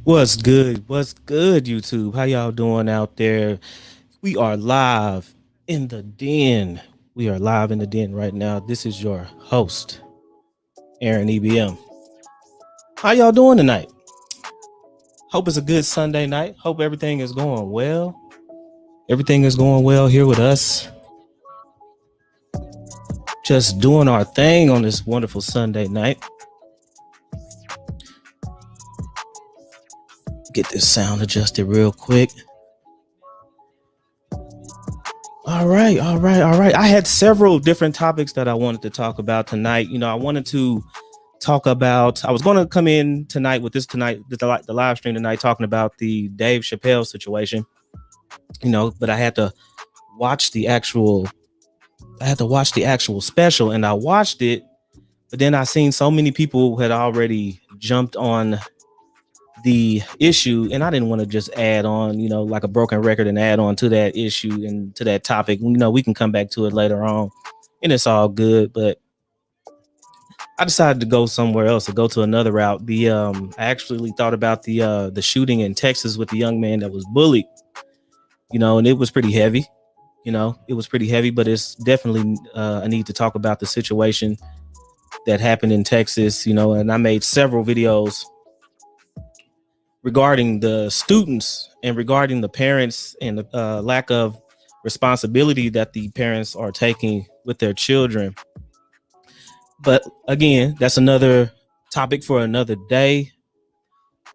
What's good? What's good, YouTube? How y'all doing out there? We are live in the den. We are live in the den right now. This is your host, Aaron EBM. How y'all doing tonight? Hope it's a good Sunday night. Hope everything is going well. Everything is going well here with us. Just doing our thing on this wonderful Sunday night. Get this sound adjusted real quick. All right. I had several different topics that I wanted to talk about tonight. I wanted to talk about. I was going to come in tonight with the live stream tonight, talking about the Dave Chappelle situation. But I had to watch the actual. I had to watch the actual special, and I watched it. But then I seen so many people had already jumped on the issue, and I didn't want to just add on, like a broken record and add on to that issue and to that topic. We can come back to it later on, and it's all good. But I decided to go somewhere else, to go to another route. I actually thought about the shooting in Texas with the young man that was bullied. And it was pretty heavy. It was pretty heavy, but it's definitely a need to talk about the situation that happened in Texas. And I made several videos regarding the students and regarding the parents and the lack of responsibility that the parents are taking with their children. But again, that's another topic for another day.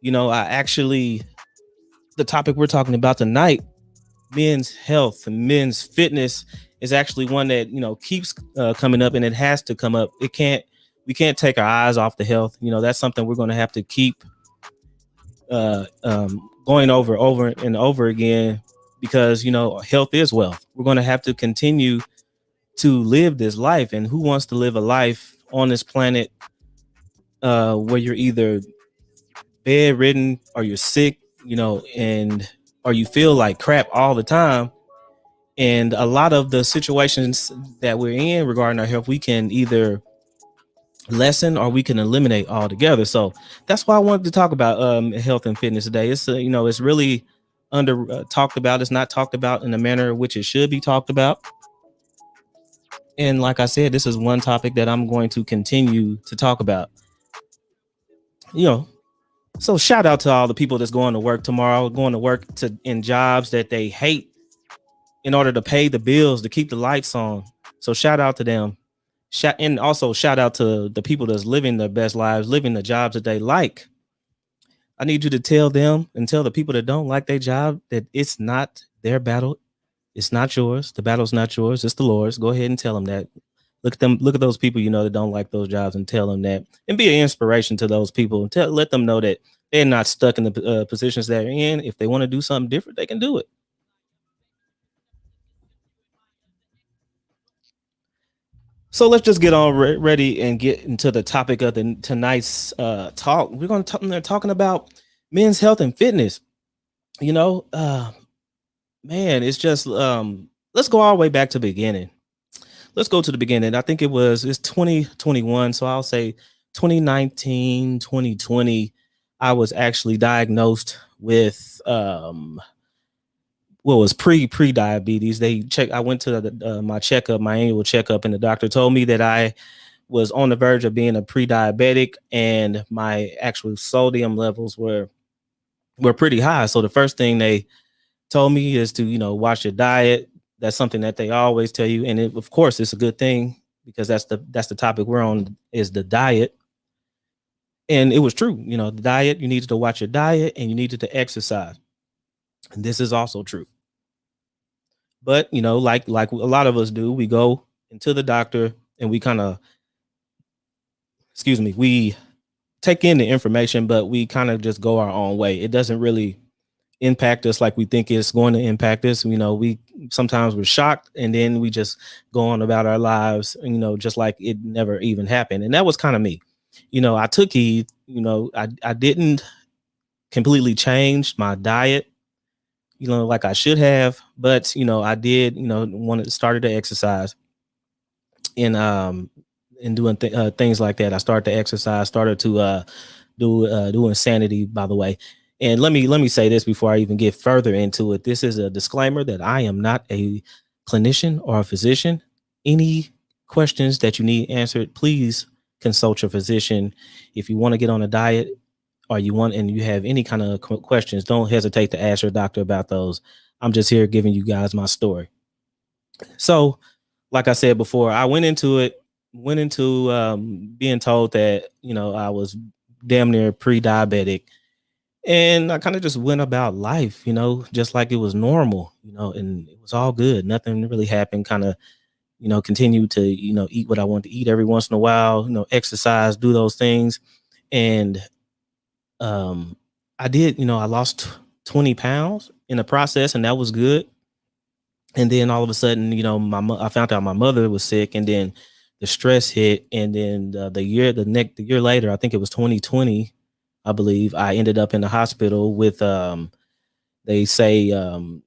The topic we're talking about tonight, men's health and men's fitness, is actually one that keeps coming up, and it has to come up. We can't take our eyes off the health. That's something we're going to have to keep going over and over again, because health is wealth. We're going to have to continue to live this life, and who wants to live a life on this planet where you're either bedridden or you're sick, and or you feel like crap all the time. And a lot of the situations that we're in regarding our health, we can either lessen or we can eliminate altogether. So that's why I wanted to talk about health and fitness today. It's really under talked about. It's not talked about in the manner in which it should be talked about. And like I said, this is one topic that I'm going to continue to talk about. You know, so shout out to all the people that's going to work tomorrow, going to work in jobs that they hate in order to pay the bills, to keep the lights on. So shout out to them. And also shout out to the people that's living their best lives, living the jobs that they like. I need you to tell them and tell the people that don't like their job that it's not their battle. It's not yours. The battle's not yours. It's the Lord's. Go ahead and tell them that. Look at those people that don't like those jobs, and tell them that, and be an inspiration to those people, and let them know that they're not stuck in the positions they're in. If they want to do something different, they can do it. So let's just get on ready and get into the topic of tonight's talk. We're going to they're talking about men's health and fitness. You know, uh, Man, it's just let's go all the way back to the beginning. Let's go to the beginning. I think it's 2021, so I'll say 2019, 2020. I was actually diagnosed with what was pre diabetes. I went to my checkup, my annual checkup, and the doctor told me that I was on the verge of being a pre-diabetic, and my actual sodium levels were pretty high. So the first thing they told me is to watch your diet. That's something that they always tell you, and of course it's a good thing, because that's the topic we're on, is the diet. And it was true. The diet, you needed to watch your diet, and you needed to exercise. And this is also true. But like a lot of us do, we go into the doctor and we kind of, excuse me, we take in the information, but we kind of just go our own way. It doesn't really impact us like we think it's going to impact us. We sometimes we're shocked, and then we just go on about our lives, just like it never even happened. And that was kind of me. I took heed. I didn't completely change my diet, like I should have, but I did, wanted started to exercise, and doing things like that. I started to exercise, started to do insanity, by the way. And let me say this before I even get further into it. This is a disclaimer that I am not a clinician or a physician. Any questions that you need answered, please consult your physician. If you want to get on a diet or you have any kind of questions, don't hesitate to ask your doctor about those. I'm just here giving you guys my story. So, like I said before, I went into being told that, I was damn near pre-diabetic, and I kind of just went about life, just like it was normal, and it was all good. Nothing really happened. Kind of, continued to, eat what I wanted to eat every once in a while, exercise, do those things. And um, I did, I lost 20 pounds in the process, and that was good. And then all of a sudden, I found out my mother was sick, and then the stress hit, and then the year later, I think it was 2020, I believe, I ended up in the hospital with they say my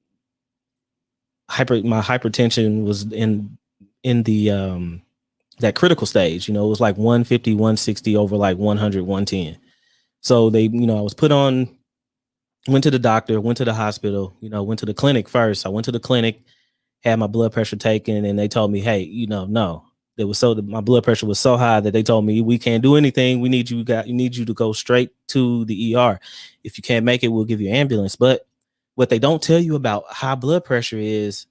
hypertension was in the that critical stage. It was like 150, 160 over like 100, 110. So I was put on, went to the doctor, went to the hospital, went to the clinic first. I went to the clinic, had my blood pressure taken, and they told me, hey, no. It was my blood pressure was so high that they told me, we can't do anything. We need you to go straight to the ER. If you can't make it, we'll give you an ambulance. But what they don't tell you about high blood pressure is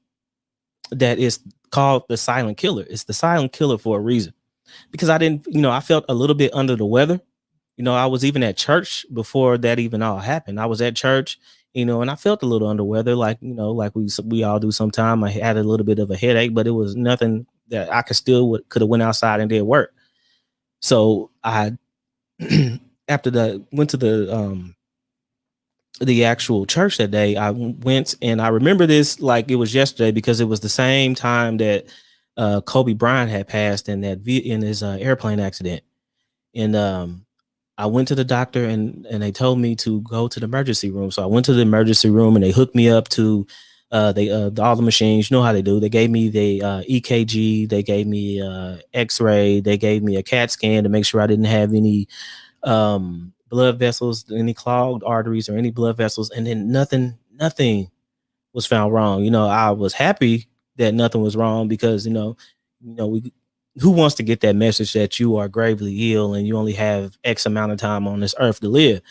that it's called the silent killer. It's the silent killer for a reason. Because I didn't, I felt a little bit under the weather. I was even at church before that even all happened. I was at church, and I felt a little under weather, like, like we all do sometime. I had a little bit of a headache, but it was nothing that I could have went outside and did work. So I after went to the actual church that day. I went, and I remember this like it was yesterday, because it was the same time that Kobe Bryant had passed in his airplane accident. And I went to the doctor, and they told me to go to the emergency room. So I went to the emergency room, and they hooked me up to all the machines. You know how they do. They gave me the EKG, they gave me X-ray, they gave me a CAT scan to make sure I didn't have any blood vessels, any clogged arteries or any blood vessels. And then nothing was found wrong. I was happy that nothing was wrong, because who wants to get that message that you are gravely ill and you only have X amount of time on this earth to live?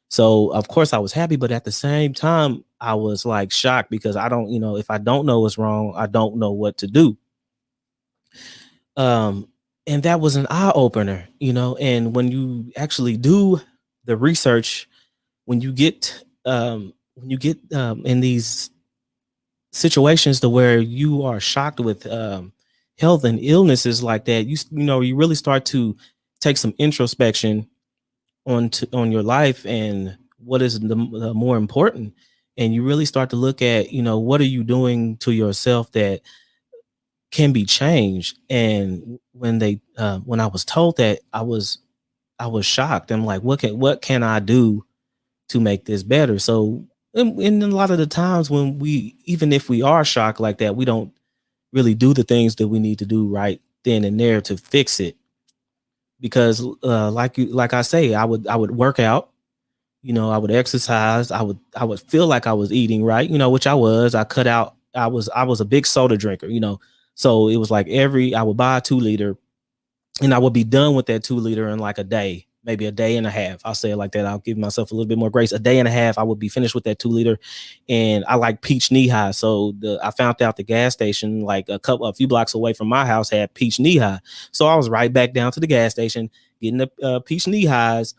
So of course I was happy, but at the same time I was like shocked, because I don't, if I don't know what's wrong, I don't know what to do. Um, and that was an eye opener, and when you actually do the research, when you get in these situations to where you are shocked with health and illnesses like that, you really start to take some introspection on your life and what is the more important, and you really start to look at, what are you doing to yourself that can be changed. And when I was told that, I was shocked. I'm like, what can I do to make this better? So, and a lot of the times when even if we are shocked like that, we don't really do the things that we need to do right then and there to fix it. Because like I say, I would work out, I would exercise, I would feel like I was eating right, which I was. I was a big soda drinker, so it was like I would buy a 2 liter, and I would be done with that 2 liter in like a day, maybe a day and a half. I'll say it like that. I'll give myself a little bit more grace. A day and a half, I would be finished with that 2 liter. And I like peach knee high. So I found out the gas station, like a few blocks away from my house, had peach knee high. So I was right back down to the gas station, getting the peach knee highs,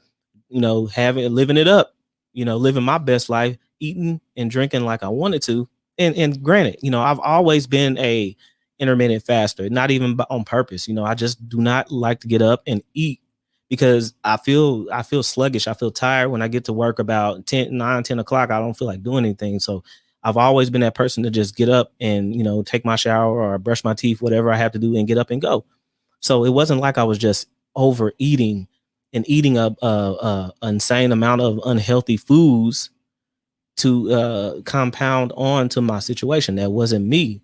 living it up, living my best life, eating and drinking like I wanted to. And granted, I've always been a intermittent faster, not even on purpose. I just do not like to get up and eat, because I feel sluggish. I feel tired when I get to work about 10 o'clock. I don't feel like doing anything. So I've always been that person to just get up and, take my shower or brush my teeth, whatever I have to do, and get up and go. So it wasn't like I was just overeating and eating a insane amount of unhealthy foods to compound on to my situation. That wasn't me.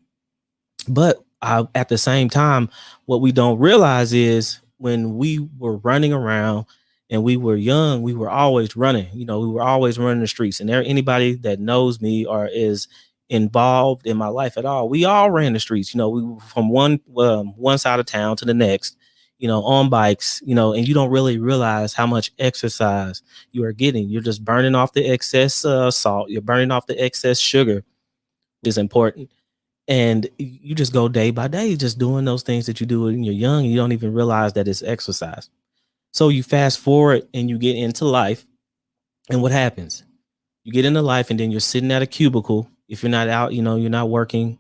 But at the same time, what we don't realize is when we were running around and we were young, we were always running. We were always running the streets. And there, anybody that knows me or is involved in my life at all, we all ran the streets. We were from one side of town to the next. On bikes. And you don't really realize how much exercise you are getting. You're just burning off the excess salt. You're burning off the excess sugar, which is important. And you just go day by day, just doing those things that you do when you're young, and you don't even realize that it's exercise. So you fast forward and you get into life, and what happens? You get into life, and then you're sitting at a cubicle. If you're not out, you're not working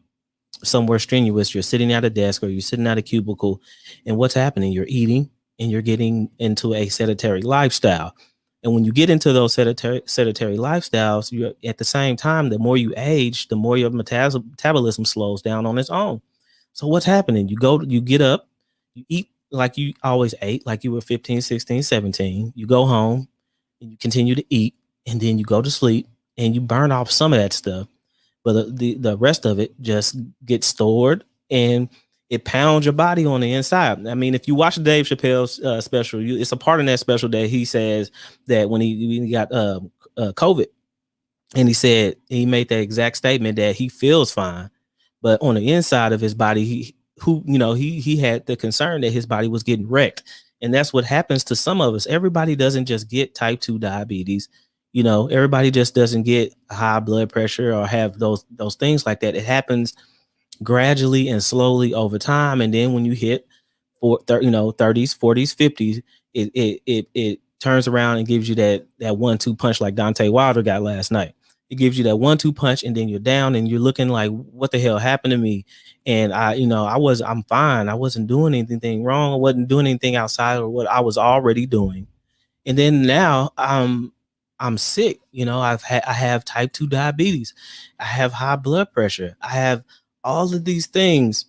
somewhere strenuous, you're sitting at a desk or you're sitting at a cubicle, and what's happening? You're eating, and you're getting into a sedentary lifestyle. And when you get into those sedentary lifestyles, you're at the same time, the more you age, the more your metabolism slows down on its own. So what's happening? You get up, you eat like you always ate, like you were 15, 16, 17. You go home and you continue to eat, and then you go to sleep, and you burn off some of that stuff, but the rest of it just gets stored, and it pounds your body on the inside. I mean, if you watch Dave Chappelle's special, it's a part in that special that he says that when he got COVID, and he made that exact statement that he feels fine, but on the inside of his body, he had the concern that his body was getting wrecked. And that's what happens to some of us. Everybody doesn't just get type 2 diabetes. Everybody just doesn't get high blood pressure or have those things like that. It happens gradually and slowly over time. And then when you hit 30s, 40s, 50s, it turns around and gives you that 1-2 punch like Dante Wilder got last night. It gives you that 1-2 punch, and then you're down and you're looking like, what the hell happened to me? And I'm fine. I wasn't doing anything wrong. I wasn't doing anything outside of what I was already doing. And then now I'm sick. I have type 2 diabetes. I have high blood pressure. I have all of these things,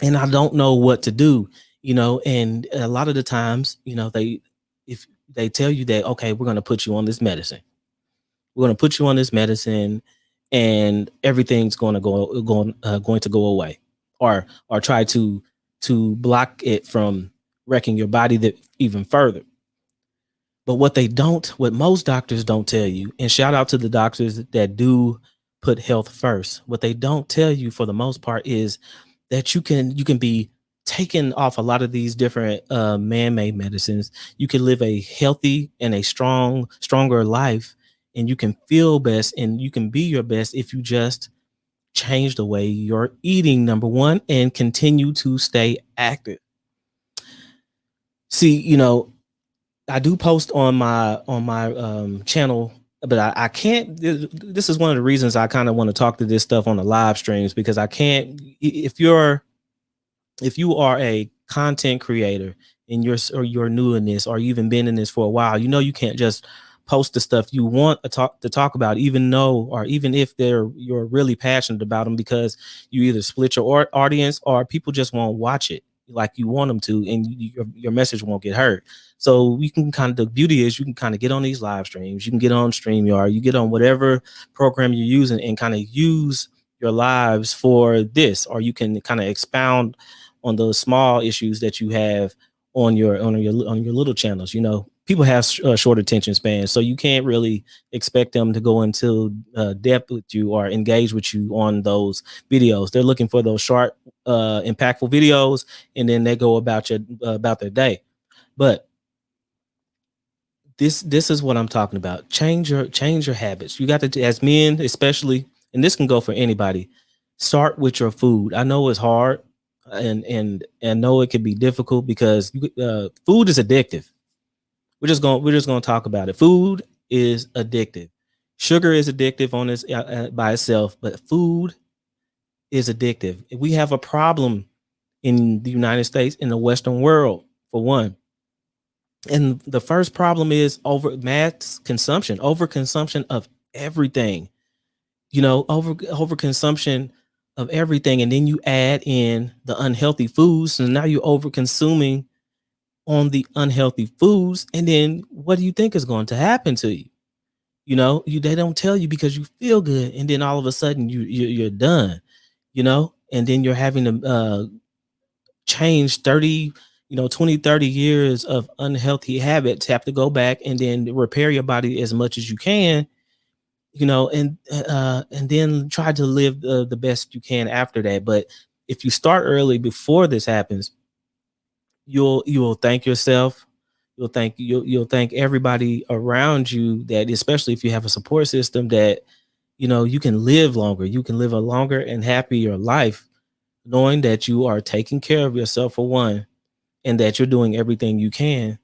and I don't know what to do. And a lot of the times, if they tell you that, okay, we're going to put you on this medicine. We're going to put you on this medicine, and everything's going to go away, or try to block it from wrecking your body that even further. But what most doctors don't tell you, and shout out to the doctors that do put health first, what they don't tell you for the most part is that you can be taken off a lot of these different man-made medicines. You can live a healthy and a stronger life, and you can feel best and you can be your best if you just change the way you're eating, number one, and continue to stay active. See, I do post on my channel, but I can't. This is one of the reasons I kind of want to talk to this stuff on the live streams, because I can't. If you are a content creator and you're new in this, or you've even been in this for a while, you can't just post the stuff you want to talk about, even if you're really passionate about them, because you either split your audience or people just won't watch it like you want them to, and your message won't get heard. So the beauty is you can kind of get on these live streams, you can get on StreamYard, you get on whatever program you're using, and kind of use your lives for this, or you can kind of expound on those small issues that you have on your little channels. People have short attention spans, so you can't really expect them to go into depth with you or engage with you on those videos. They're looking for those short, impactful videos, and then they go about their day. But this is what I'm talking about. Change your habits. You got to, as men especially, and this can go for anybody, start with your food. I know it's hard, and know it can be difficult, because food is addictive. We're just going to talk about it. Food is addictive. Sugar is addictive on its by itself, but food is addictive. We have a problem in the United States, in the Western world, for one. And the first problem is overconsumption of everything. Overconsumption of everything, and then you add in the unhealthy foods, and now you're over consuming on the unhealthy foods, and then what do you think is going to happen to you? They don't tell you, because you feel good, and then all of a sudden you're done. And then you're having to change 30 20, 30 years of unhealthy habits, have to go back and then repair your body as much as you can, and then try to live the best you can after that. But if you start early before this happens, you'll thank yourself. You'll thank everybody around you, that especially if you have a support system, that you can live longer. You can live a longer and happier life, knowing that you are taking care of yourself, for one, and that you're doing everything you can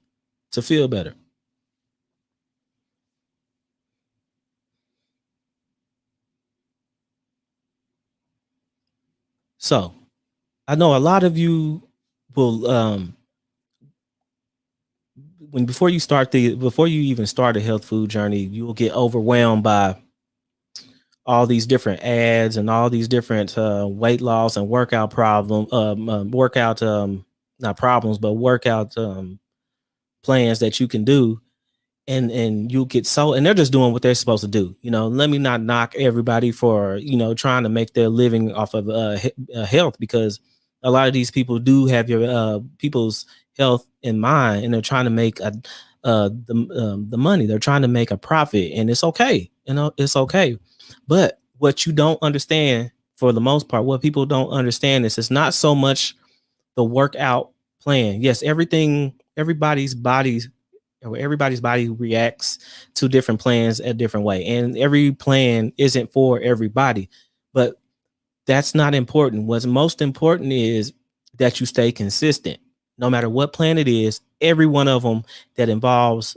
to feel better. So I know a lot of you will, when before you even start a health food journey, you will get overwhelmed by all these different ads and all these different weight loss and workout not problems, but workout plans that you can do. And you get so, and they're just doing what they're supposed to do. Let me not knock everybody for trying to make their living off of health, because a lot of these people do have your people's health in mind, and they're trying to make the money. They're trying to make a profit, and it's okay. It's okay. But what you don't understand, for the most part, what people don't understand is, it's not so much the workout plan. Yes, everybody's body reacts to different plans a different way, and every plan isn't for everybody. But that's not important. What's most important is that you stay consistent, no matter what plan it is. Every one of them that involves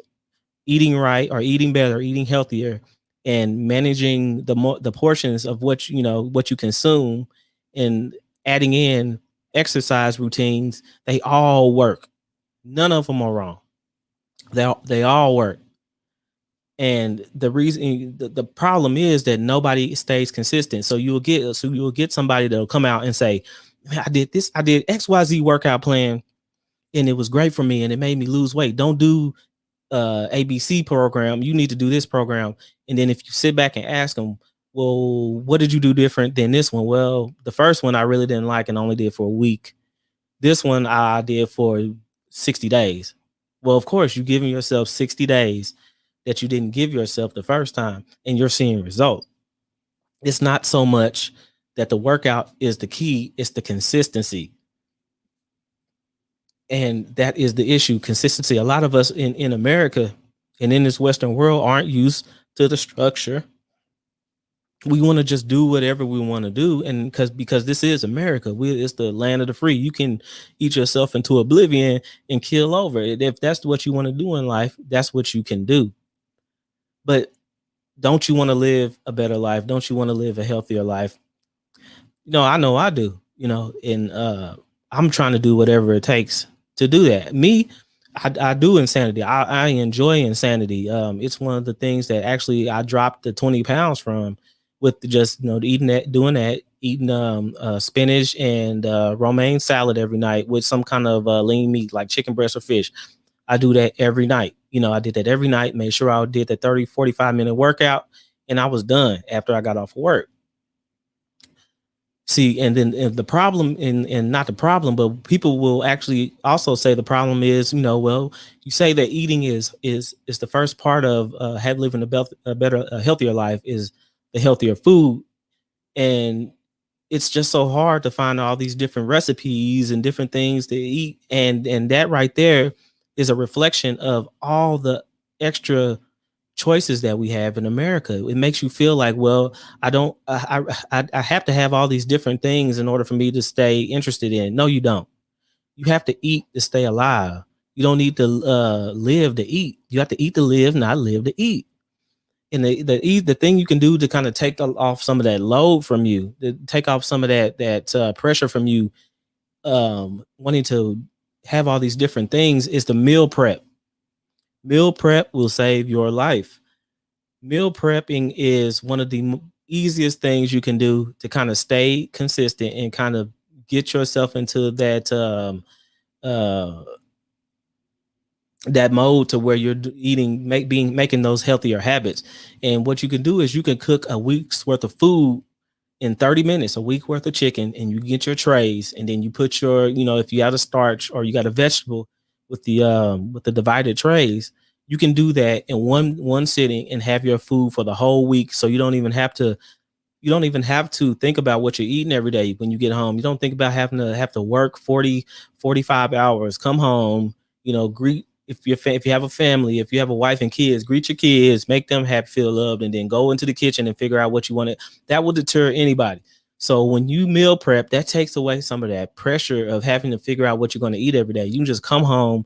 eating right, or eating better, eating healthier, and managing the portions of what you consume, and adding in exercise routines, they all work. None of them are wrong. They all work. And the problem is that nobody stays consistent. So you'll get somebody that'll come out and say, "Man, I did XYZ workout plan, and it was great for me, and it made me lose weight. Don't do ABC program. You need to do this program." And then if you sit back and ask them, "Well, what did you do different than this one?" "Well, the first one I really didn't like and only did for a week. This one I did for 60 days." Well, of course, you're giving yourself 60 days that you didn't give yourself the first time, and you're seeing results. It's not so much that the workout is the key, it's the consistency. And that is the issue, consistency. A lot of us in America and in this Western world aren't used to the structure. We want to just do whatever we want to do, and because this is America, it's the land of the free. You can eat yourself into oblivion and kill over it. If that's what you want to do in life, that's what you can do. But don't you want to live a better life? Don't you want to live a healthier life? I know I do. And I'm trying to do whatever it takes to do that. Me, I do insanity. I enjoy insanity. It's one of the things that actually I dropped the 20 pounds from, with just eating that, doing that, eating spinach and romaine salad every night with some kind of lean meat like chicken breast or fish. I do that every night. I did that every night, made sure I did the 30, 45-minute workout, and I was done after I got off of work. See, and then the problem, and not the problem, but people will actually also say the problem is, well, you say that eating is the first part of have living a better, a healthier life, is the healthier food. And it's just so hard to find all these different recipes and different things to eat, and that right there is a reflection of all the extra choices that we have in America. It makes you feel like, well, I don't, I have to have all these different things in order for me to stay interested in. No, you don't. You have to eat to stay alive. You don't need to live to eat. You have to eat to live, not live to eat. And the thing you can do to kind of take off some of that load from you, to take off some of that pressure from you, wanting to have all these different things, is the meal prep. Meal prep will save your life. Meal prepping is one of the easiest things you can do to kind of stay consistent and kind of get yourself into uh, that mode, to where you're making those healthier habits. And what you can do is you can cook a week's worth of food in 30 minutes, a week worth of chicken, and you get your trays, and then you put your, if you got a starch or you got a vegetable with the divided trays, you can do that in one sitting and have your food for the whole week. So you don't even have to think about what you're eating every day when you get home. You don't think about having to work 40, 45 hours, come home, greet, if you have a family, if you have a wife and kids, greet your kids, make them happy, feel loved, and then go into the kitchen and figure out what you want to. That will deter anybody. So when you meal prep, that takes away some of that pressure of having to figure out what you're going to eat every day. You can just come home,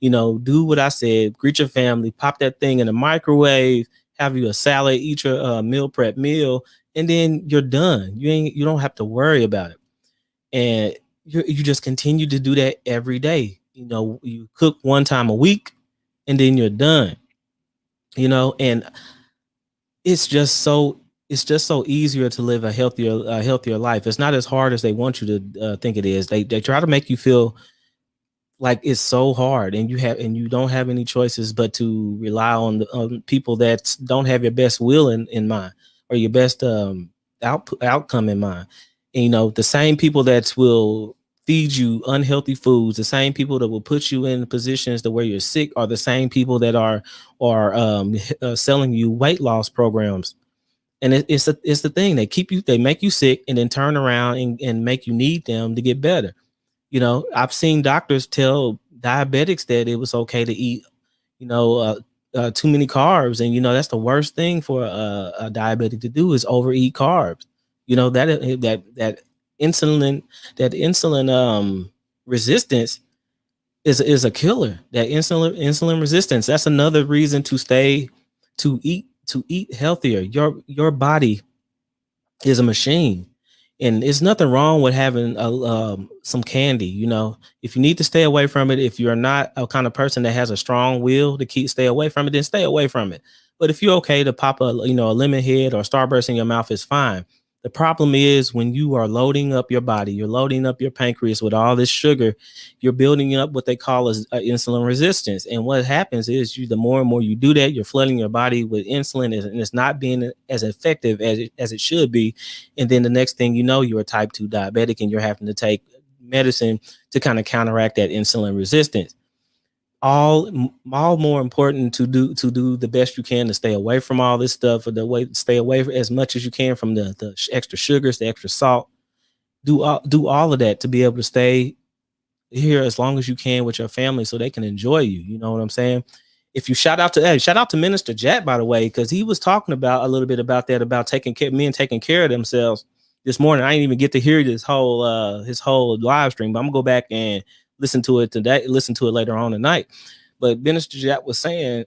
do what I said, greet your family, pop that thing in the microwave, have you a salad, eat your meal prep meal, and then you're done. You don't have to worry about it. And you just continue to do that every day. You cook one time a week, and then you're done. And it's just so easier to live a healthier life. It's not as hard as they want you to think it is. They try to make you feel like it's so hard, and you don't have any choices but to rely on people that don't have your best will in mind, or your best outcome in mind. And the same people that will feed you unhealthy foods, the same people that will put you in positions to where you're sick, are the same people that are selling you weight loss programs. And it's the thing, they make you sick and then turn around and make you need them to get better. I've seen doctors tell diabetics that it was okay to eat, too many carbs, and that's the worst thing for a diabetic to do is overeat carbs. That insulin that insulin resistance is a killer. That insulin resistance. That's another reason to eat healthier. Your body is a machine, and it's nothing wrong with having some candy. If you need to stay away from it, if you're not a kind of person that has a strong will to stay away from it, then stay away from it. But if you're okay to pop a lemon head or Starburst in your mouth, is fine. The problem is when you are loading up your body, you're loading up your pancreas with all this sugar, you're building up what they call as insulin resistance. And what happens is the more and more you do that, you're flooding your body with insulin, and it's not being as effective as it should be. And then the next thing you know, you're a type 2 diabetic, and you're having to take medicine to kind of counteract that insulin resistance. All more important to do the best you can to stay away from all this stuff, or stay away as much as you can from the extra sugars, the extra salt. Do all of that to be able to stay here as long as you can with your family, so they can enjoy you. You know what I'm saying? If you shout out to Minister Jack, by the way, because he was talking about a little bit about that, about men taking care of themselves this morning. I didn't even get to hear his whole live stream, but I'm gonna go back and listen to it later on tonight. But Minister Jack was saying,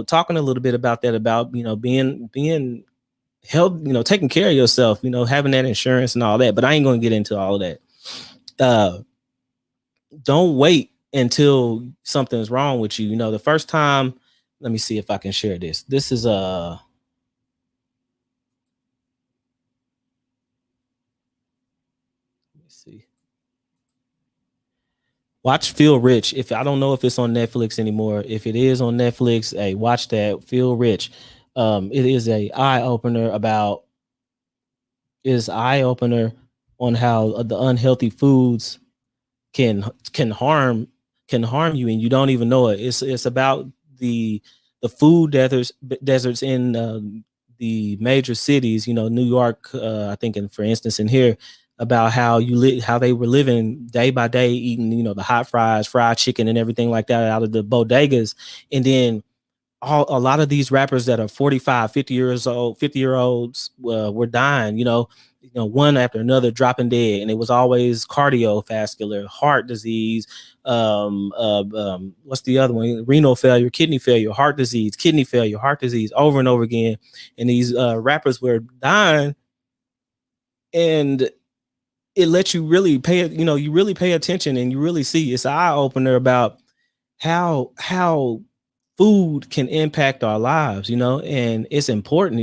talking a little bit about that, about being held, taking care of yourself, having that insurance and all that. But I ain't gonna get into all of that. uh don't wait until something's wrong with you. The first time, let me see if I can share this. This is let me see. Watch Feel Rich. If I don't know if it's on Netflix anymore. If it is on Netflix, hey, watch that. Feel Rich. It is a eye opener about is eye opener on how the unhealthy foods can can harm can harm you, and you don't even know it. It's about the food deserts in the major cities. New York, I think, and for instance, in here, about how they were living day by day, eating the hot fries, fried chicken, and everything like that out of the bodegas. And then a lot of these rappers that are 45, 50 years old, 50-year-olds were dying, one after another, dropping dead. And it was always cardiovascular, heart disease. What's the other one? Renal failure, kidney failure, heart disease, kidney failure, heart disease, over and over again. And these rappers were dying. And it lets you really you really pay attention, and you really see, it's an eye opener about how food can impact our lives, and it's important.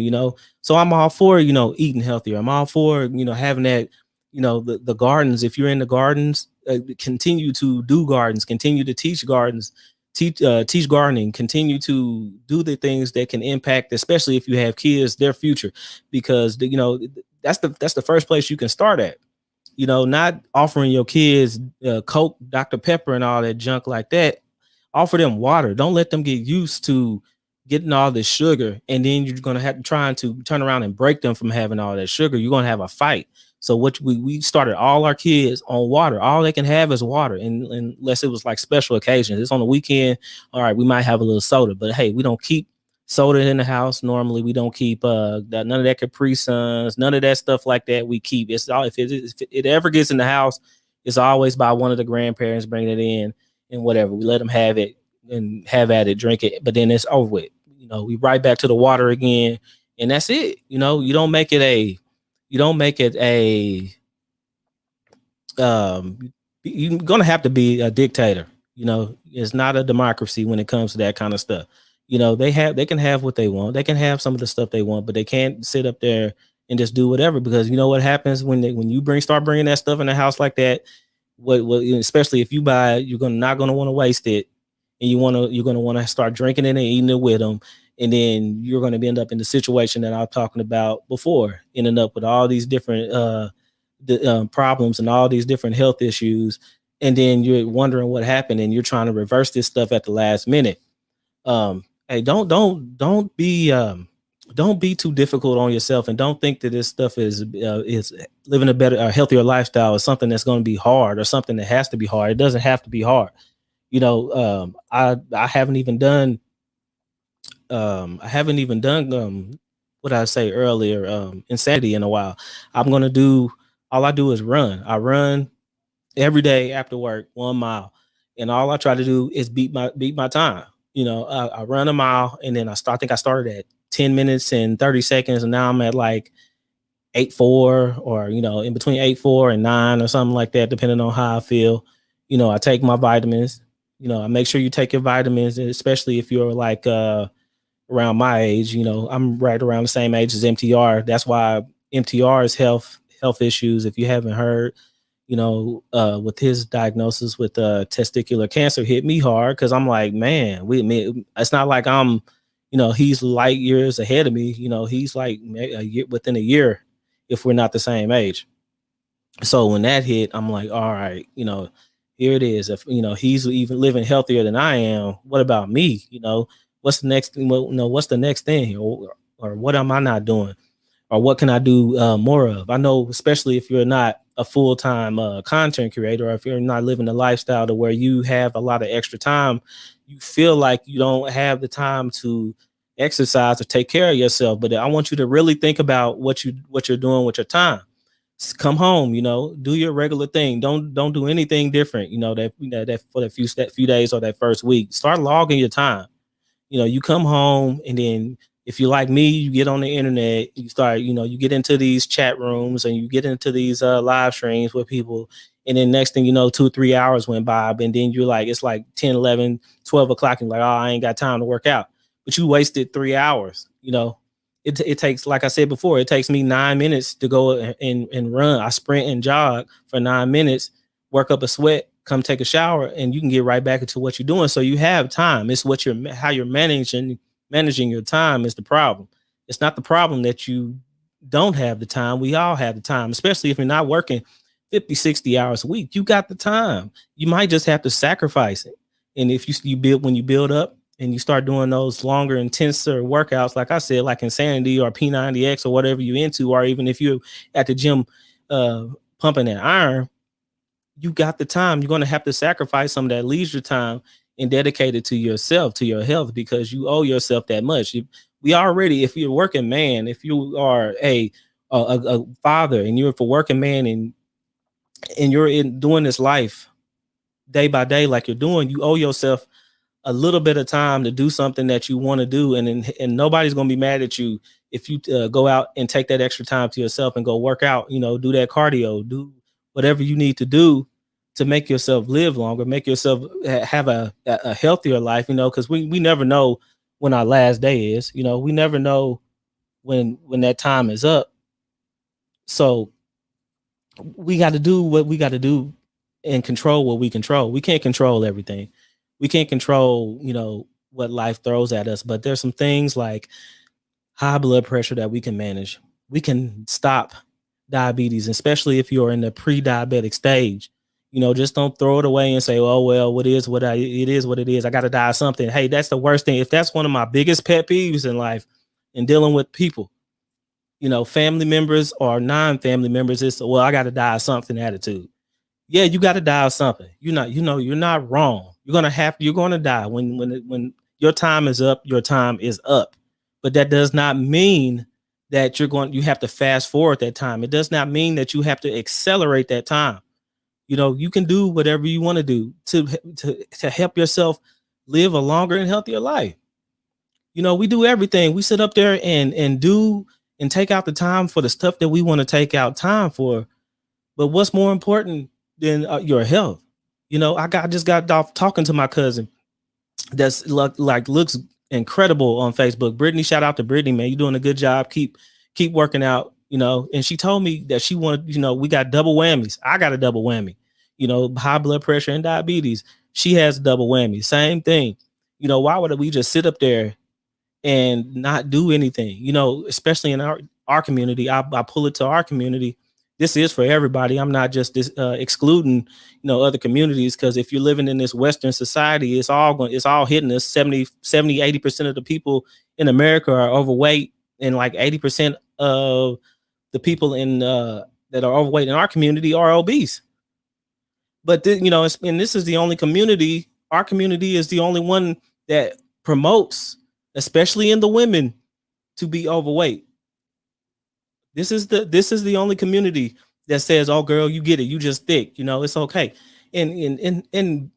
So I'm all for, eating healthier. I'm all for, having that, the gardens. If you're in the gardens, continue to do gardens, continue to teach gardens, teach gardening, continue to do the things that can impact, especially if you have kids, their future. Because that's the first place you can start at. Not offering your kids Coke, Dr. Pepper, and all that junk like that. Offer them water. Don't let them get used to getting all this sugar, and then you're gonna have to trying to turn around and break them from having all that sugar. You're gonna have a fight. So what we started all our kids on water. All they can have is water, and unless it was like special occasions. It's on the weekend. All right, we might have a little soda, but hey, we don't keep soda in the house. Normally, we don't keep none of that Capri Suns, none of that stuff like that. We keep it's all if it ever gets in the house, it's always by one of the grandparents bringing it in and whatever. We let them have it and have at it, drink it, but then it's over with. We right back to the water again, and that's it. You don't make it a you're gonna have to be a dictator. It's not a democracy when it comes to that kind of stuff. They can have what they want. They can have some of the stuff they want, but they can't sit up there and just do whatever, because you know what happens when you start bringing that stuff in the house like that. What especially if you buy it, you're not gonna want to waste it, and you're gonna want to start drinking it and eating it with them, and then you're gonna end up in the situation that I'm talking about before, ending up with all these different problems and all these different health issues, and then you're wondering what happened, and you're trying to reverse this stuff at the last minute. Hey, don't be too difficult on yourself, and don't think that this stuff is living a better, a healthier lifestyle is something that's going to be hard or something that has to be hard. It doesn't have to be hard. I haven't even done what I say earlier, insanity in a while. I'm gonna do All I do is run. I run every day after work 1 mile, and all I try to do is beat my time. I run a mile, and then I think I started at 10 minutes and 30 seconds, and now I'm at like 8:04, or in between 8:04 and 9 or something like that, depending on how I feel. I take my vitamins. I make sure you take your vitamins, especially if you're like around my age. I'm right around the same age as MTR. That's why MTR is health issues. If you haven't heard, with his diagnosis with testicular cancer hit me hard, because I'm like, man, it's not like he's light years ahead of me. He's like within a year, if we're not the same age. So when that hit, I'm like, all right, here it is. If he's even living healthier than I am, what about me? What's the next thing? What's the next thing, or what am I not doing? Or what can I do more of? I know, especially if you're not a full-time content creator, or if you're not living a lifestyle to where you have a lot of extra time, you feel like you don't have the time to exercise or take care of yourself. But I want you to really think about what you're doing with your time. Come home, do your regular thing. Don't do anything different. That for the few days or that first week, start logging your time. You come home, and then if you like me, you get on the internet, you start, you get into these chat rooms, and you get into these live streams with people. And then next thing you know, 2-3 hours went by, and then you're like, it's like 10, 11, 12 o'clock, and like, oh, I ain't got time to work out. But you wasted 3 hours. It takes, like I said before, it takes me 9 minutes to go and run. I sprint and jog for 9 minutes, work up a sweat, come take a shower, and you can get right back into what you're doing. So you have time. It's how you're managing your time is the problem. It's not the problem that you don't have the time. We all have the time, especially if you're not working 50, 60 hours a week. You got the time. You might just have to sacrifice it. And if you when you build up and you start doing those longer, intenser workouts, like I said, like Insanity or P90X or whatever you're into, or even if you're at the gym pumping that iron, you got the time. You're going to have to sacrifice some of that leisure time and dedicate it to yourself, to your health, because you owe yourself that much. If you're a working man, if you are a father, and you're a working man, and you're doing this life day by day like you're doing, you owe yourself a little bit of time to do something that you want to do, and nobody's going to be mad at you if you go out and take that extra time to yourself and go work out, do that cardio, do whatever you need to do to make yourself live longer, make yourself have a healthier life, because we never know when our last day is. We never know when that time is up. So we got to do what we got to do and control what we control. We can't control everything. We can't control, what life throws at us, but there's some things like high blood pressure that we can manage. We can stop diabetes, especially if you're in the pre-diabetic stage. Just don't throw it away and say, "Oh well, it is what it is. I got to die of something." Hey, that's the worst thing. If that's one of my biggest pet peeves in life, in dealing with people, family members or non-family members, is, well, I got to die of something attitude. Yeah, you got to die of something. You're not wrong. You're gonna die when your time is up. Your time is up, but that does not mean that you have to fast forward that time. It does not mean that you have to accelerate that time. You can do whatever you want to do to help yourself live a longer and healthier life. We do everything. We sit up there and do and take out the time for the stuff that we want to take out time for. But what's more important than your health? I just got off talking to my cousin that's looks incredible on Facebook. Brittany, shout out to Brittany, man. You're doing a good job. Keep working out. And she told me that she wanted, we got double whammies. I got a double whammy. High blood pressure and diabetes. She has a double whammy. Same thing. Why would we just sit up there and not do anything? Especially in our community. I pull it to our community. This is for everybody. I'm not just excluding other communities, because if you're living in this Western society, it's all hitting us. 80% of the people in America are overweight, and like 80% of the people in that are overweight in our community are obese. But and this is the only community. Our community is the only one that promotes, especially in the women, to be overweight. This is the only community that says, "Oh, girl, you get it. You just thick. It's okay." And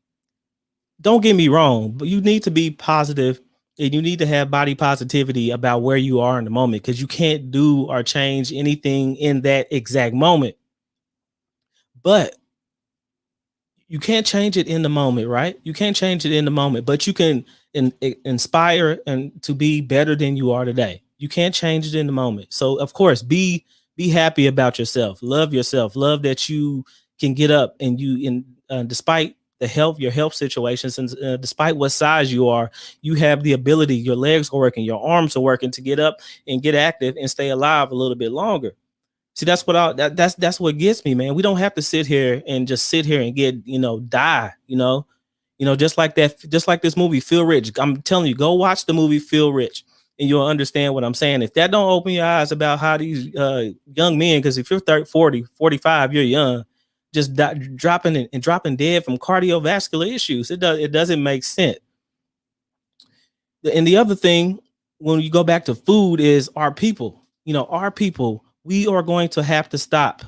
don't get me wrong, but you need to be positive, and you need to have body positivity about where you are in the moment, because you can't do or change anything in that exact moment. But you can't change it in the moment, right? You can't change it in the moment, but you can inspire and to be better than you are today. You can't change it in the moment. So of course, be happy about yourself. Love yourself. Love that you can get up and despite your health situations, and despite what size you are, you have the ability. Your legs are working, your arms are working to get up and get active and stay alive a little bit longer. See, that's what gets me, man. We don't have to sit here and just sit here and get, die, just like that, just like this movie, Feel Rich. I'm telling you, go watch the movie Feel Rich, and you'll understand what I'm saying. If that don't open your eyes about how these young men, because if you're 30, 40, 45, you're young, just dropping dead from cardiovascular issues. It doesn't make sense. And the other thing, when you go back to food, is our people. Our people, we are going to have to stop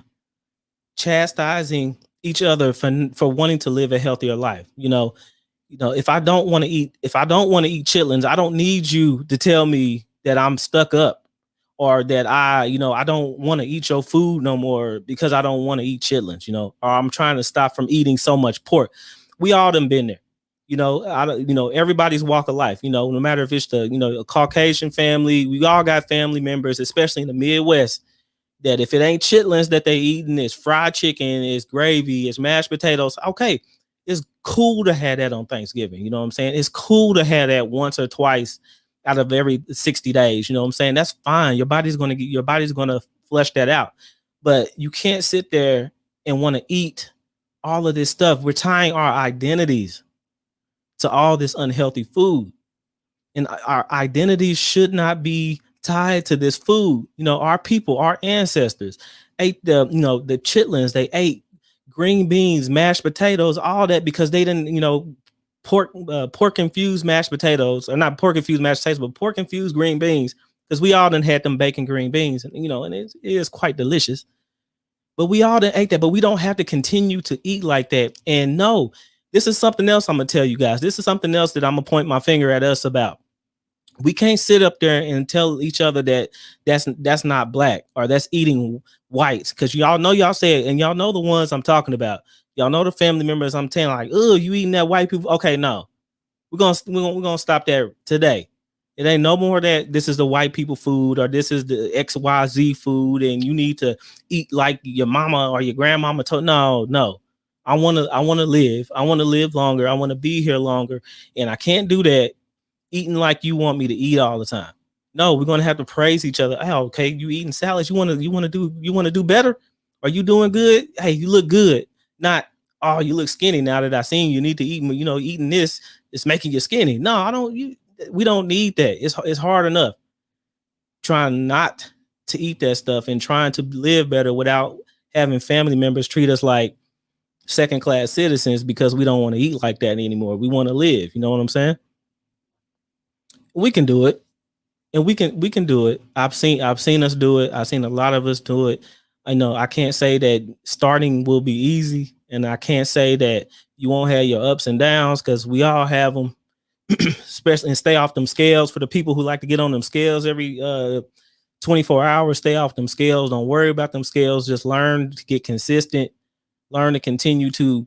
chastising each other for wanting to live a healthier life. If I don't want to eat chitlins, I don't need you to tell me that I'm stuck up, or that I don't want to eat your food no more because I don't want to eat chitlins, or I'm trying to stop from eating so much pork. We all done been there. Everybody's walk of life, no matter if it's a Caucasian family, we all got family members, especially in the Midwest, that if it ain't chitlins that they eating, it's fried chicken, it's gravy, it's mashed potatoes. Okay, it's cool to have that on Thanksgiving. You know what I'm saying? It's cool to have that once or twice out of every 60 days. You know what I'm saying? That's fine. Your body's gonna flush that out. But you can't sit there and want to eat all of this stuff. We're tying our identities to all this unhealthy food, and our identities should not be tied to this food. Our people, our ancestors ate the chitlins. They ate green beans, mashed potatoes, all that, because they didn't, pork infused mashed potatoes, or not pork infused mashed potatoes, but pork infused green beans, because we all done had them bacon green beans, and and it is quite delicious. But we all done ate that, but we don't have to continue to eat like that. And no, this is something else I'm gonna tell you guys. This is something else that I'm gonna point my finger at us about. We can't sit up there and tell each other that that's not black, or that's eating whites, because y'all say it, and y'all know the ones I'm talking about. Y'all know the family members I'm telling, like, oh, you eating that white people? Okay, no, we're gonna stop that today. It ain't no more that this is the white people food, or this is the XYZ food, and you need to eat like your mama or your grandmama told. No. I wanna live. I want to live longer. I want to be here longer, and I can't do that eating like you want me to eat all the time. No, we're gonna have to praise each other. Oh, okay, you eating salads. You want to do better? Are you doing good? Hey, you look good. Not, oh, you look skinny now that I seen you need to eat. Eating this is making you skinny. No, I don't. We don't need that. It's hard enough trying not to eat that stuff and trying to live better without having family members treat us like second class citizens because we don't want to eat like that anymore. We want to live. You know what I'm saying? We can do it, and we can do it. I've seen us do it. I've seen a lot of us do it. I know I can't say that starting will be easy, and I can't say that you won't have your ups and downs because we all have them. Especially, and stay off them scales. For the people who like to get on them scales every 24 hours, stay off them scales. Don't worry about them scales. Just learn to get consistent. Learn to continue to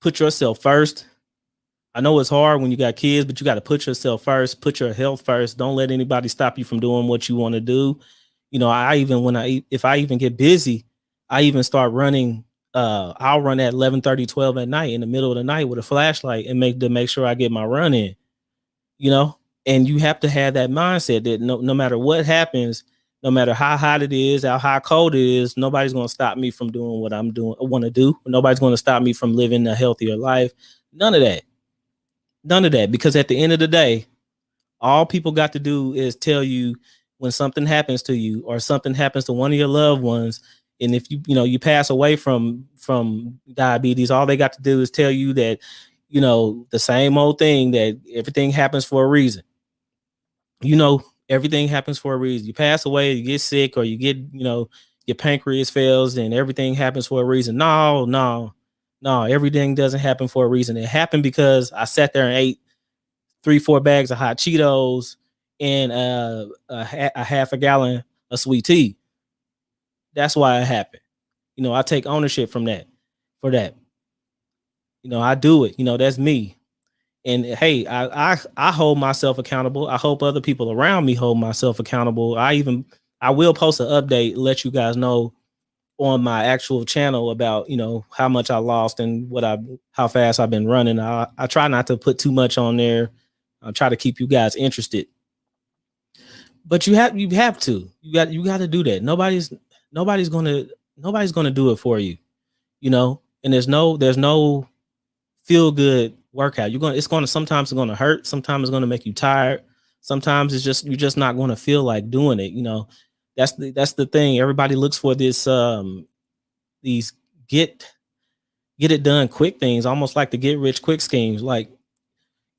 put yourself first. I know it's hard when you got kids, but you got to put yourself first, put your health first. Don't let anybody stop you from doing what you want to do. I even if I even get busy, I even start running. I'll run at 11:30, 12 at night in the middle of the night with a flashlight and make sure I get my run in. You know, and you have to have that mindset that no matter what happens, no matter how hot it is, how hot cold it is, nobody's going to stop me from doing what I'm doing. I want to do. Nobody's going to stop me from living a healthier life. None of that. None of that. Because at the end of the day, all people got to do is tell you when something happens to you or something happens to one of your loved ones. And if you pass away from diabetes, all they got to do is tell you that, the same old thing, that everything happens for a reason. Everything happens for a reason. You pass away, you get sick, or you get, your pancreas fails, and everything happens for a reason. No, no, no, everything doesn't happen for a reason. It happened because I sat there and ate 3-4 bags of hot Cheetos and a half a gallon of sweet tea. That's why it happened. I take ownership from that for that. I do it. That's me. And hey, I hold myself accountable. I hope other people around me hold myself accountable. I will post an update, let you guys know on my actual channel about how much I lost and how fast I've been running. I try not to put too much on there. I try to keep you guys interested. But you got to do that. Nobody's gonna do it for you, and there's no feel good workout. Sometimes it's gonna hurt, sometimes it's gonna make you tired, sometimes you're just not gonna feel like doing it. That's the thing. Everybody looks for these get it done quick things, almost like the get rich quick schemes. Like,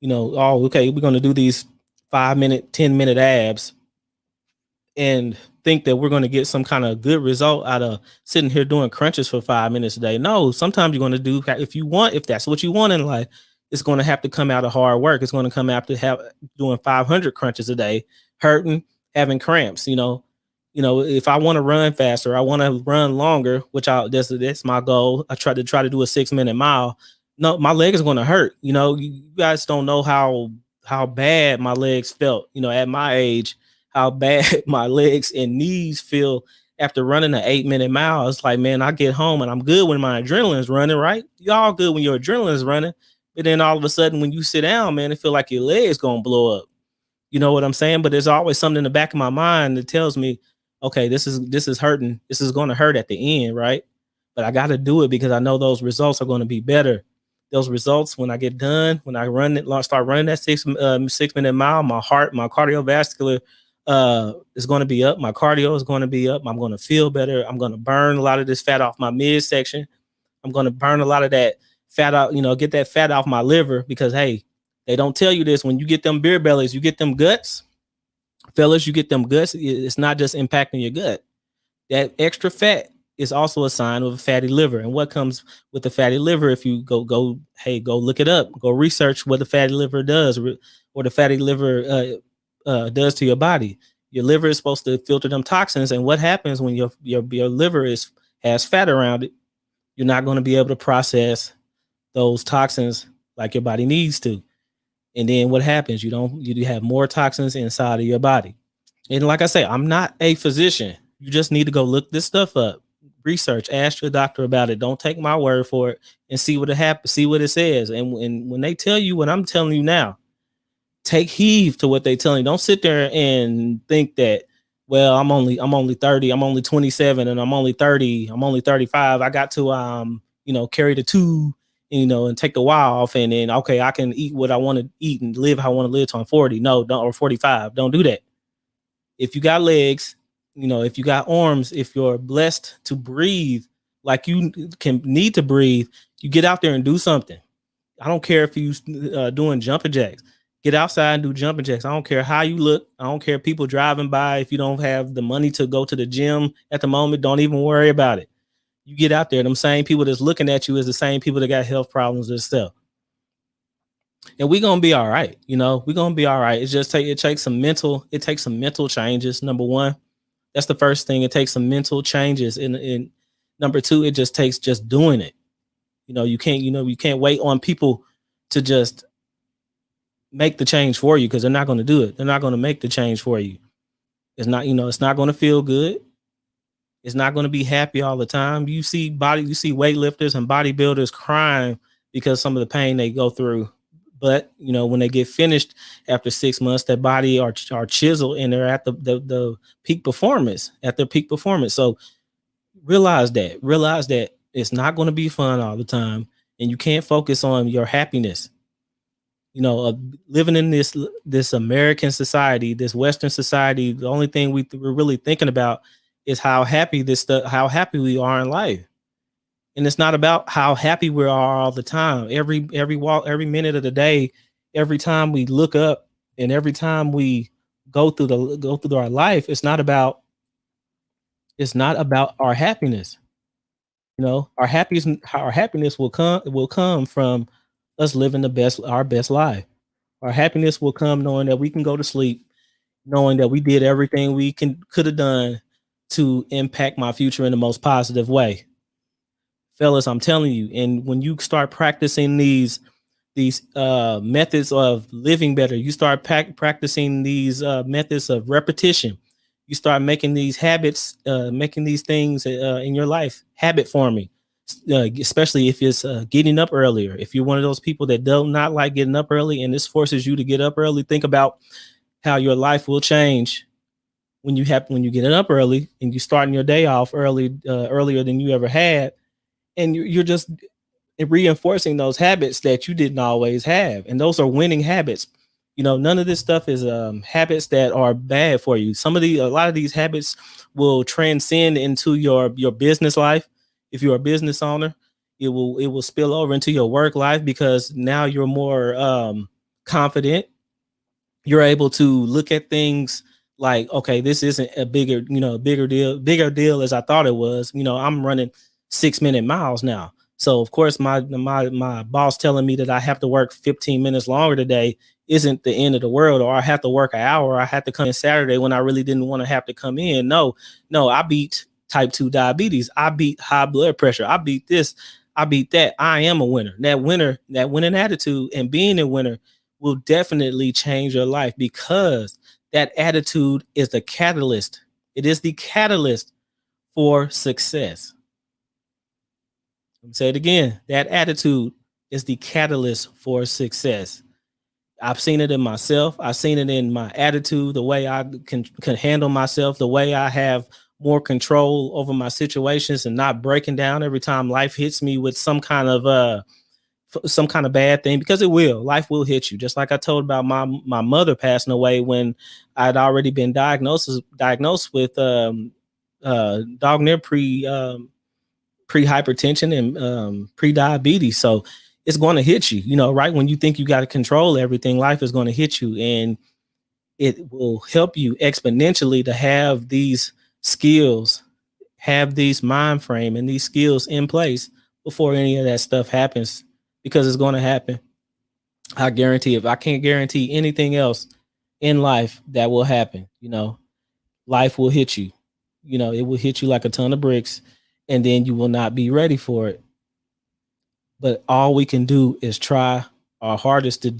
oh, okay, we're gonna do these 5-minute, 10-minute abs and think that we're going to get some kind of good result out of sitting here doing crunches for 5 minutes a day. No, sometimes you're going to do, if that's what you want in life, it's going to have to come out of hard work. It's going to come out to have doing 500 crunches a day, hurting, having cramps. If I want to run faster, I want to run longer, which that's my goal. I try to do a 6-minute mile. No, my leg is going to hurt. You guys don't know how bad my legs felt, at my age, how bad my legs and knees feel after running an 8-minute mile. It's like, man, I get home and I'm good when my adrenaline is running, right? Y'all good when your adrenaline is running. But then all of a sudden, when you sit down, man, it feel like your legs gonna blow up. You know what I'm saying? But there's always something in the back of my mind that tells me, okay, this is hurting. This is going to hurt at the end, right? But I got to do it because I know those results are going to be better. Those results, when I get done, when I start running that 6-minute mile, my cardiovascular is going to be up. My cardio is going to be up. I'm going to feel better. I'm going to burn a lot of this fat off my midsection. I'm going to burn a lot of that fat out, get that fat off my liver, because, hey, they don't tell you this. When you get them beer bellies, you get them guts, fellas, you get them guts. It's not just impacting your gut. That extra fat is also a sign of a fatty liver. And what comes with the fatty liver, if you go look it up, go research what the fatty liver does, or the fatty liver does to your body. Your liver is supposed to filter them toxins, and what happens when your liver has fat around it? You're not going to be able to process those toxins like your body needs to. And then what happens? You have more toxins inside of your body. And like I say, I'm not a physician. You just need to go look this stuff up, research, ask your doctor about it. Don't take my word for it, and see what it says. And when they tell you what I'm telling you now, Take heed to what they telling you. Don't sit there and think that, well, I'm only 30, I'm only 27, and I'm only 30, I'm only 35. I got to carry the two, and take the Y off, and then okay, I can eat what I want to eat and live how I want to live till I'm 40. No, don't, or 45. Don't do that. If you got legs, if you got arms, if you're blessed to breathe like you can need to breathe, you get out there and do something. I don't care if you doing jumping jacks. Get outside and do jumping jacks. I don't care how you look. I don't care people driving by. If you don't have the money to go to the gym at the moment, don't even worry about it. You get out there. Them same people that's looking at you is the same people that got health problems themselves. And we're gonna be all right. We're gonna be all right. It takes some mental changes. Number one, that's the first thing. It takes some mental changes. And number two, it just takes just doing it. You can't wait on people to just make the change for you, because they're not going to do it. They're not going to make the change for you. It's not going to feel good. It's not going to be happy all the time. You see weightlifters and bodybuilders crying because some of the pain they go through. But when they get finished after 6 months, their body are chiseled and they're at the peak performance, at their peak performance. So realize that it's not going to be fun all the time, and you can't focus on your happiness. Living in this American society, this Western society, the only thing we're really thinking about is how happy we are in life. And it's not about how happy we are all the time. Every minute of the day, every time we look up, and every time we go through our life, it's not about our happiness. Our happiness will come from us living our best life. Our happiness will come knowing that we can go to sleep, knowing that we did everything we could have done to impact my future in the most positive way. Fellas, I'm telling you, and when you start practicing these methods of living better, you start practicing these methods of repetition, you start making these habits, making these things in your life habit forming, especially if it's getting up earlier. If you're one of those people that do not like getting up early and this forces you to get up early, think about how your life will change when you get up early and you starting your day off earlier than you ever had, and you're just reinforcing those habits that you didn't always have, and those are winning habits. None of this stuff is habits that are bad for you. A lot of these habits will transcend into your business life. If you're a business owner, it will spill over into your work life, because now you're more confident. You're able to look at things like, okay, this isn't a bigger deal as I thought it was. I'm running 6-minute miles now. So of course my boss telling me that I have to work 15 minutes longer today isn't the end of the world, or I have to work an hour. I had to come in Saturday when I really didn't want to have to come in. No, I beat type 2 diabetes. I beat high blood pressure. I beat this. I beat that. I am a winner. That winning attitude and being a winner will definitely change your life, because that attitude is the catalyst. It is the catalyst for success. Say it again. That attitude is the catalyst for success. I've seen it in myself. I've seen it in my attitude, the way I can handle myself, the way I have more control over my situations and not breaking down every time life hits me with some kind of bad thing, because it will. Life will hit you. Just like I told about my mother passing away when I'd already been diagnosed with dog near pre-hypertension and pre-diabetes. So it's going to hit you, right when you think you got to control everything, life is going to hit you, and it will help you exponentially to have these skills, have these mind frame and these skills in place before any of that stuff happens, because it's going to happen. I guarantee, if I can't guarantee anything else in life, that will happen. Life will hit you. It will hit you like a ton of bricks, and then you will not be ready for it. But all we can do is try our hardest to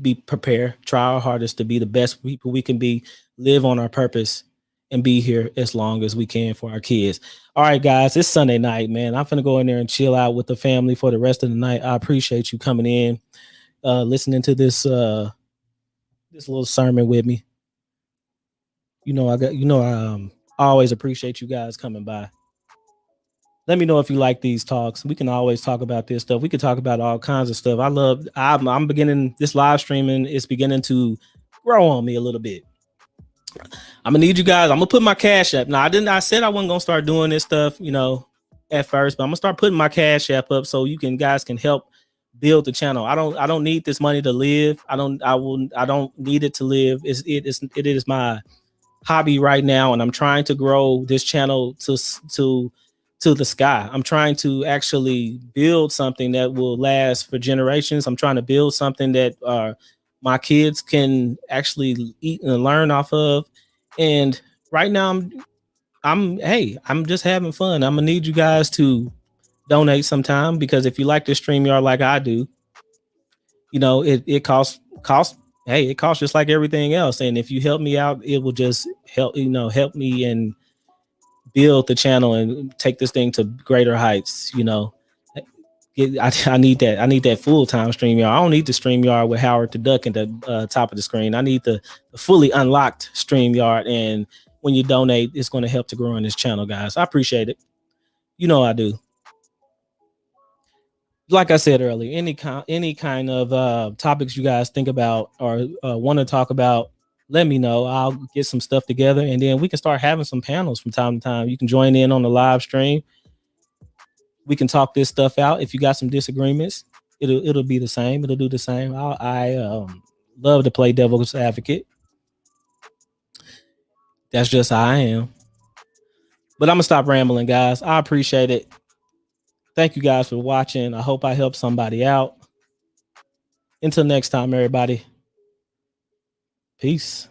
be prepared, try our hardest to be the best people we can be, live on our purpose, and be here as long as we can for our kids. All right, guys, it's Sunday night, man. I'm finna go in there and chill out with the family for the rest of the night. I appreciate you coming in, listening to this this little sermon with me. I always appreciate you guys coming by. Let me know if you like these talks. We can always talk about this stuff. We could talk about all kinds of stuff. I'm beginning this live streaming. It's beginning to grow on me a little bit. I'm gonna need you guys. I'm gonna put my cash app. Now I said I wasn't gonna start doing this stuff, at first, but I'm gonna start putting my cash app up so you guys can help build the channel. I don't need this money to live. I don't need it to live. It is my hobby right now, and I'm trying to grow this channel to the sky. I'm trying to actually build something that will last for generations. I'm trying to build something that my kids can actually eat and learn off of. And right now I'm just having fun. I'm gonna need you guys to donate sometime, because if you like this StreamYard like I do, it costs it costs just like everything else. And if you help me out, it will just help me and build the channel and take this thing to greater heights. I need that. I need that full-time StreamYard. I don't need the StreamYard with Howard the Duck at the top of the screen. I need the fully unlocked StreamYard. And when you donate, it's going to help to grow on this channel, guys. I appreciate it. I do. Like I said earlier, any kind of topics you guys think about or want to talk about, let me know. I'll get some stuff together, and then we can start having some panels from time to time. You can join in on the live stream. We can talk this stuff out. If you got some disagreements, it'll be the same. It'll do the same. I love to play devil's advocate. That's just how I am. But I'm gonna stop rambling, guys. I appreciate it. Thank you guys for watching. I hope I helped somebody out. Until next time, everybody. Peace.